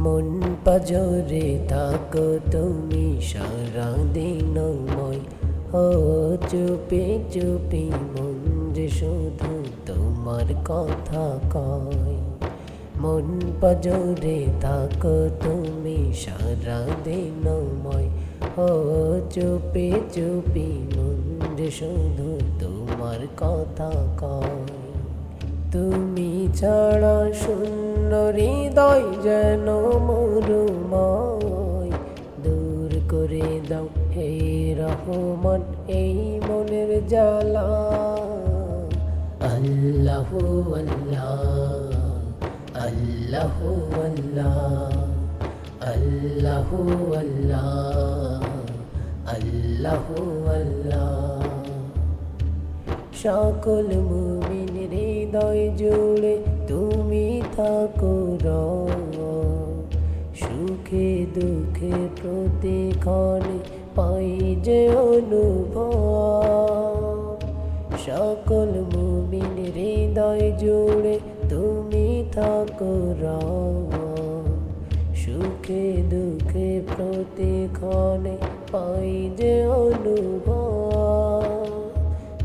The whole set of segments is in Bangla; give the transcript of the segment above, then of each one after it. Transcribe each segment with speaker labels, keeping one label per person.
Speaker 1: মন পাজরে থাকো তুমি সারা দিনময়, ও চুপি চুপি মন যে শুধু তোমার কথা কয়। মন পাজরে থাকো তুমি সারা দিনময়, ও চুপি চুপি মন যে শুধু তোমার কথা কয়। তুমি ছাড়া শূন্য হৃদয় যেন মরুময়, দূর করে দাও হে রহমান এই মনের জ্বালা। আল্লাহু আল্লাহ, আল্লাহু আল্লাহ, আল্লাহু আল্লাহ, আল্লাহু আল্লাহ। সকল মুমিন হৃদয় জুড়ে তুমি থাকো সুখে দুঃখে প্রতিক্ষণে পাই যে অনুভব। সকল মুমিন হৃদয় জুড়ে তুমি থাকো সুখে দুঃখে প্রতিক্ষণে পাই যে অনুভব।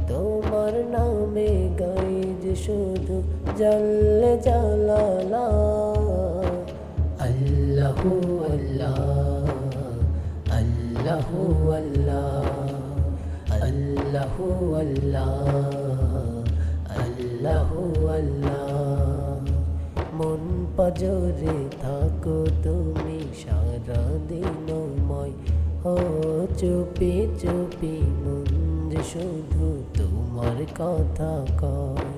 Speaker 1: তোমার নামে গাই যে শুধু জাল্লে জালালা। আল্লাহু আল্লাহ, আল্লাহু আল্লাহ, আল্লাহু আল্লাহ, আল্লাহু আল্লাহ। মন পাজরে থাকো তুমি সারা দিনময়, ও চুপি চুপি মন যে শুধু তোমার কথা কয়।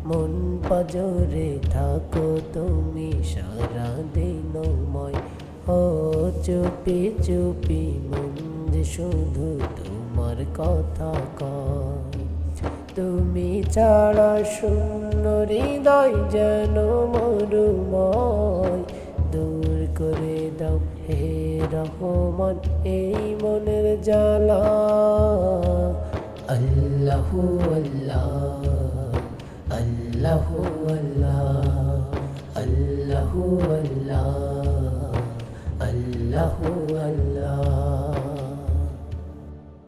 Speaker 1: মন পাজরে থাকো তুমি সারা দিনময়, ও চুপি চুপি মন যে শুধু তোমার কথা কয়। তুমি ছাড়া শূন্য হৃদয় যেন মরুময়, দূর করে দাও হে রহমান এই মনের জ্বালা। আল্লাহু আল্লাহ, আল্লাহু আল্লাহ, আল্লাহু আল্লাহ, আল্লাহু আল্লাহ।